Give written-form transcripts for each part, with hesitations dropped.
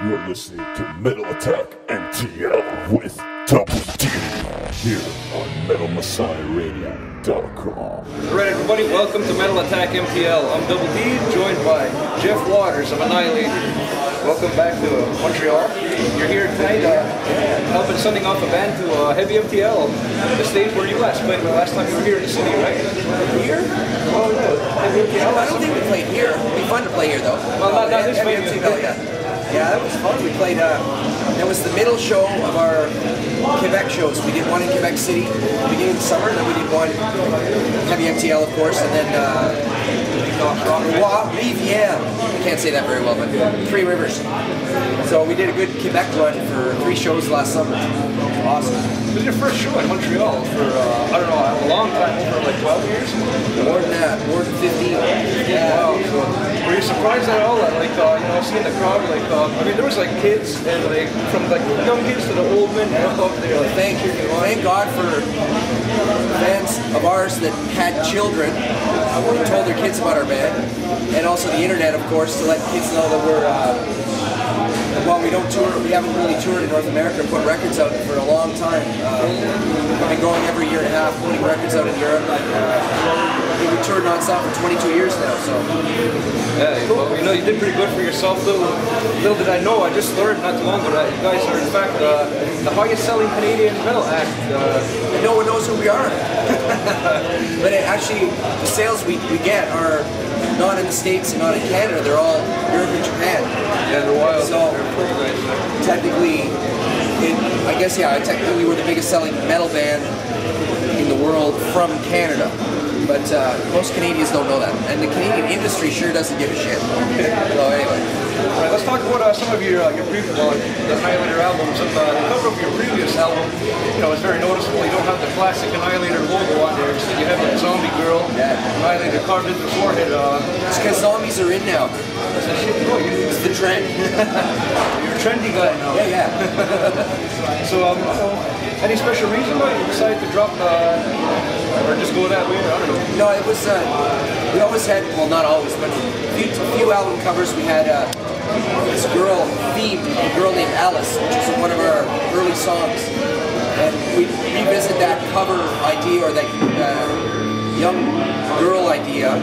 You're listening to Metal Attack MTL with Double D here on MetalMessiahRadio.com. Alright everybody, welcome to Metal Attack MTL. I'm Double D, joined by Jeff Waters of Annihilator. Welcome back to Montreal. You're here tonight helping sending off a band to Heavy MTL, the stage where you last played the last time you were here in the city, right? Here? Oh no, Heavy MTL. I don't think we played here. It'd be fun to play here though. Well, not this venue. Yeah, that was fun. We played, that was the middle show of our Quebec shows. We did one in Quebec City at the beginning of the summer, and then we did one Heavy MTL, of course, and then Rivière. I can't say that very well, but Three Rivers. So we did a good Quebec run for 3 shows last summer. Awesome. It was your first show in Montreal for, I don't know, a long time, over like 12 years? More than that, more than 15. Yeah. Wow. So, were you surprised at all that, like, seeing the crowd, like, I mean, there was like kids, and like, from like young kids to the old men, and up there, like, thank God for fans of ours that had children who told their kids about our band, and also the internet, of course, to let kids know that we're, while we don't tour, we haven't really toured in North America, put records out for a long time. We've been going every year and a half, putting records out in Europe. We toured non-stop for 22 years now, so. Yeah, well, you know, you did pretty good for yourself. Little did I know, I just learned not too long ago that you guys are, in fact, the highest selling Canadian metal act. And no one knows who we are. But actually, the sales we get are not in the States and not in Canada, they're all Europe and Japan. Yeah, they're wild. So, technically, technically we're the biggest selling metal band in the world from Canada. But most Canadians don't know that. And the Canadian industry sure doesn't give a shit. So anyway. All right, let's talk about some of your previous, the Annihilator albums. And the cover of your previous album, you know, is very noticeable. You don't have the classic Annihilator logo on there. Instead, you have a zombie girl, Annihilator carved into the forehead. It's because zombies are in now. It's the trend. You're a trendy guy now. Yeah. So, any special reason why you decided to drop, or just go that way? I don't know. No, it was, we always had, well, not always, but a few album covers we had this girl themed, a girl named Alice, which is one of our early songs. And we revisit that cover idea, or that young girl idea.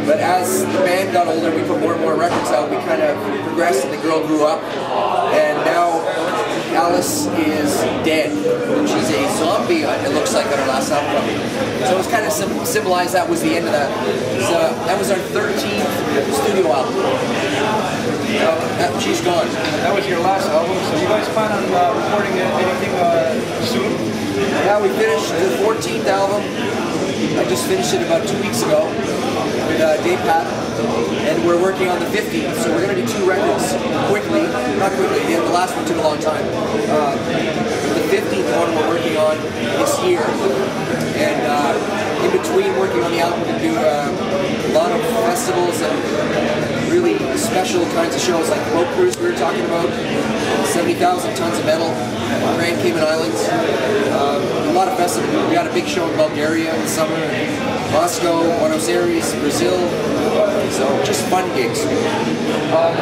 But as the band got older, we put more and more records out. We kind of progressed, and the girl grew up. And now Alice is dead. She's a zombie, it looks like, on her last album cover. So it was kind of symbolized that was the end of that. So that was our 13th studio album. She's gone. That was your last album, so you guys plan on recording anything soon? Yeah, we finished the 14th album. I just finished it about 2 weeks ago with Dave Pat, and we're working on the 15th, so we're going to do 2 records quickly. Not quickly, the last one took a long time. The 15th one we're working on this year, and in between working on the album, we do a lot of festivals and really special kinds of shows, like the Road Cruise we were talking about, 70,000 tons of metal, Grand Cayman Islands, a lot of festivals. We got a big show in Bulgaria in the summer, Moscow, Buenos Aires, Brazil, so just fun gigs.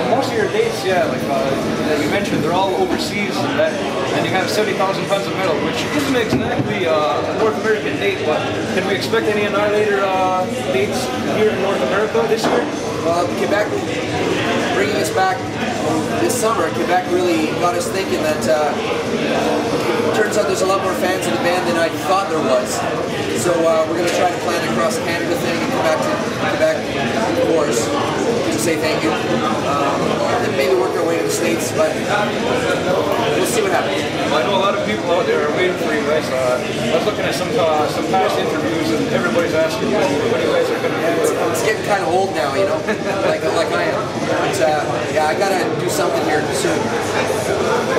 Most of your dates, like that you mentioned, they're all overseas, and you have 70,000 tons of metal, which isn't exactly a North American date, but can we expect any Annihilator dates here in North America this year? Well, Quebec, bringing us back this summer, Quebec really got us thinking that it turns out there's a lot more fans of the band than I thought there was. So we're going to try to plan a cross Canada thing and come back to Quebec, of course, to say thank you. And maybe work our way to the States, but we'll see what happens. Well, I know a lot of people out there are waiting for you guys. I was looking at some past interviews, and everybody's asking when you guys are going to do it. It's getting kind of old now, you know, like I am. But yeah, I got to do something here soon.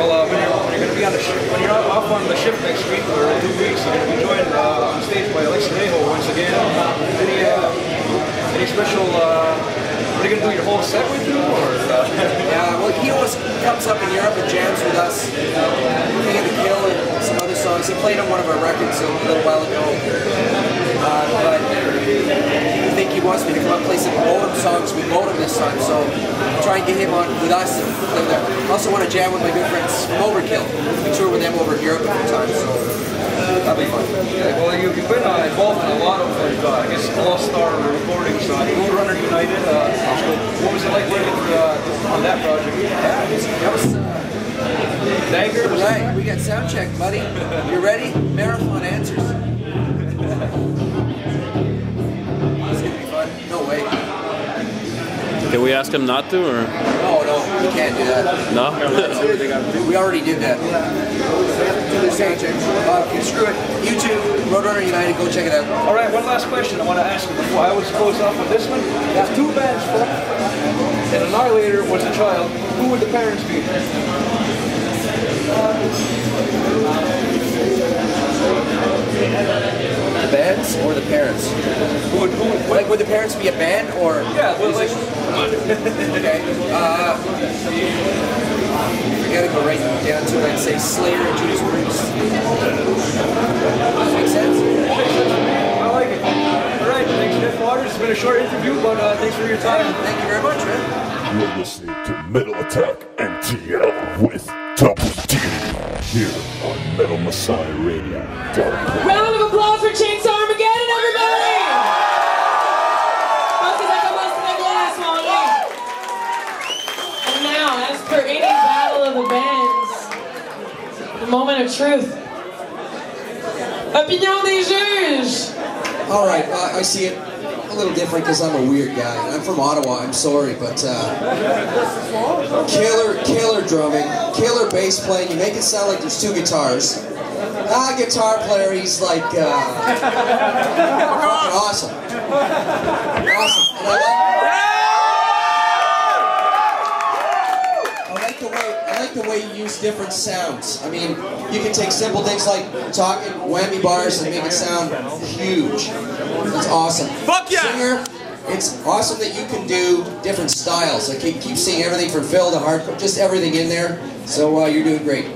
Well, when you're going to be on the ship, when you're off on the ship next week or 2 weeks, you're going to be joined on stage by Annihilator once again. Any special? Are you going to do your whole set with him? Yeah, well, he always comes up in Europe and jams with us. King of the Kill and some other songs. He played on one of our records a little while ago. But I think think he wants me to come up and play some Modem songs with Modem this time, so try and get him on with us and play there. I also want to jam with my good friends from Overkill. We tour with them over in Europe a few times, so that'll be fun. Yeah, well, you've been involved in a lot of, I guess, all-star recordings. Roadrunner United. What was it like working on that project? Yeah, that was Dagger? right. We got sound check, buddy. You ready? Marathon answers. It's gonna be fun. No way. Can we ask him not to, or? No, we can't do that. No? We already did that. Screw it. YouTube, Roadrunner United, go check it out. All right, one last question I want to ask you before I was close off with this one. There's two bands from, and Annihilator was a child. Who would the parents be? The bands or the parents? Like, would the parents be a band or? Yeah, well, like, okay. We gotta go right down to it. I'd say Slayer and Judas Priest. Make sense? I like it. All right, thanks, Jeff Waters. It's been a short interview, but thanks for your time. Thank you very much, man. You're listening to Metal Attack MTL with Double D here on Metal Messiah Radio. Round of applause for Chainsaw Armageddon, everybody! And now, as per any battle of the bands, the moment of truth. Opinion des juges! Alright, I see it a little different because I'm a weird guy. I'm from Ottawa, I'm sorry, but killer drumming, killer bass playing. You make it sound like there's two guitars. Guitar player, he's like fucking awesome. Awesome. And I like the way you use different sounds. I mean, you can take simple things like talking whammy bars and make it sound huge. It's awesome. Fuck yeah! Singer, it's awesome that you can do different styles. I keep seeing everything from Phil to hardcore, just everything in there. So you're doing great.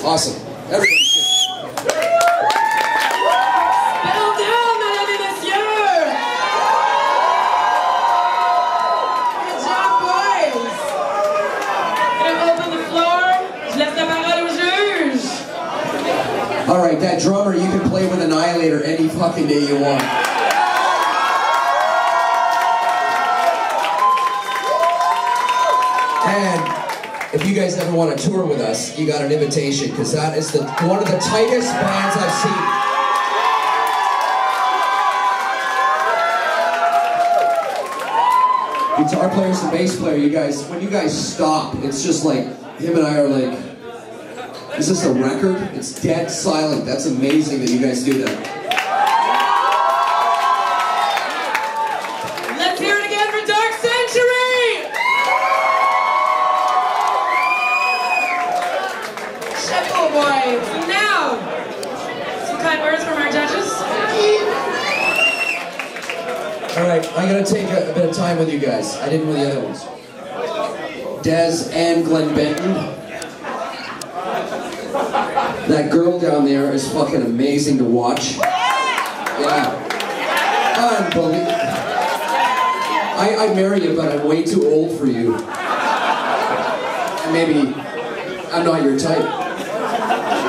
Awesome. Everybody should. Alright, that drummer, you can play with Annihilator any fucking day you want. And if you guys ever want to tour with us, you got an invitation, because that is one of the tightest bands I've seen. Guitar players and bass player, you guys, when you guys stop, it's just like, him and I are like, is this a record? It's dead silent. That's amazing that you guys do that. Let's hear it again for Dark Century! Shekel boys. Now, some kind words from our judges. Alright, I'm going to take a bit of time with you guys. I didn't with the other ones. Des and Glenn Benton. That girl down there is fucking amazing to watch. Yeah. Unbelievable. I'd marry you, but I'm way too old for you. And maybe I'm not your type.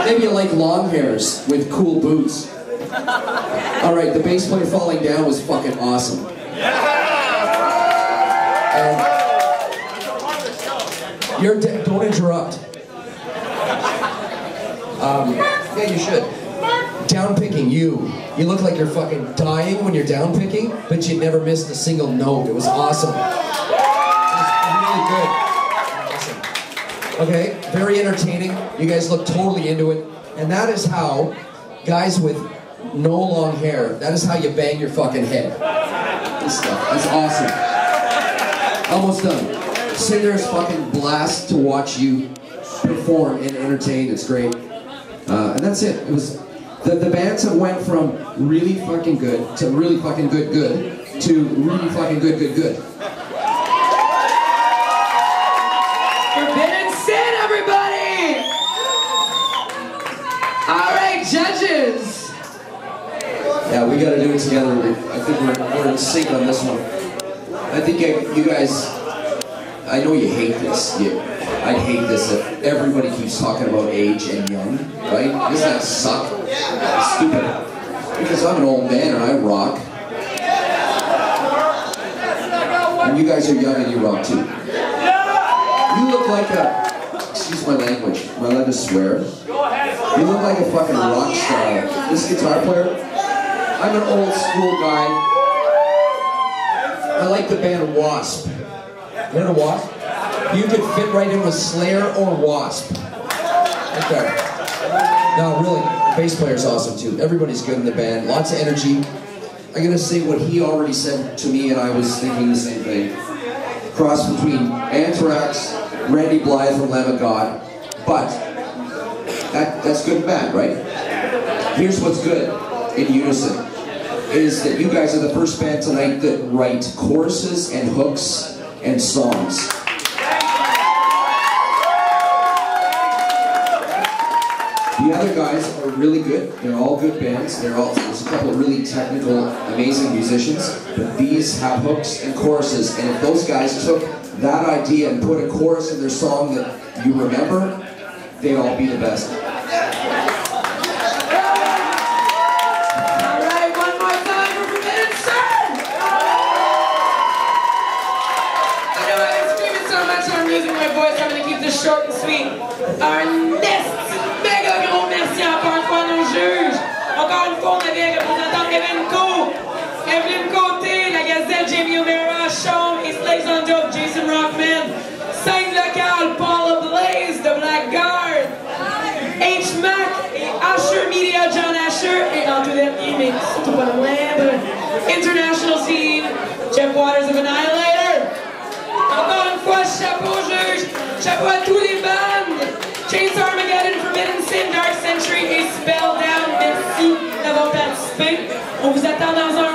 Maybe you like long hairs with cool boots. Alright, the bass player falling down was fucking awesome. And you're don't interrupt. Yeah, you should. Downpicking, you look like you're fucking dying when you're downpicking, but you never missed a single note. It was awesome. It was really good. Awesome. Okay, very entertaining. You guys look totally into it. And that is how guys with no long hair, that is how you bang your fucking head. This stuff. That's awesome. Almost done. Singer's fucking blast to watch you perform and entertain. It's great. And that's it. It was the bands have went from really fucking good to really fucking good to really fucking good. Forbidden Sin, everybody! All right, judges. Yeah, we got to do it together. I think we're Water in sync on this one. I think you guys, I know you hate this. I'd hate this if everybody keeps talking about age and young, right? Doesn't that suck? It's stupid. Because I'm an old man and I rock. And you guys are young and you rock too. You look like a, excuse my language, am I allowed to swear? You look like a fucking rock star. This guitar player, I'm an old school guy. I like the band Wasp. You know Wasp? You could fit right in with Slayer or Wasp. Okay. No, really, the bass player's awesome too. Everybody's good in the band, lots of energy. I'm gonna say what he already said to me, and I was thinking the same thing. Cross between Anthrax, Randy Blythe from Lamb of God, but that's good and bad, right? Here's what's good in unison, is that you guys are the first band tonight that write choruses and hooks and songs. The other guys are really good. They're all good bands. There's a couple of really technical, amazing musicians, but these have hooks and choruses, and if those guys took that idea and put a chorus in their song that you remember, they'd all be the best. Short and sweet. Un méga gros merci encore une fois à nos juges. Encore une fois, on avait un représentant Evelyn Côté, la Gazette, Jamie O'Meara, Sean et Slaves on Dope, Jason Rockman. Scène locale, Paula Blaze de Blackguard. H. Mac et Asher Media, John Asher. Et en tout dernier, mais surtout pas loin, International Scene, Jeff Waters of Annihilator. Encore une fois, chapeau juge, chapeau à tous les bandes. Chains Armageddon, Forbidden Sin, Dark Century et Spellbound. Merci d'avoir participé. On vous attend dans un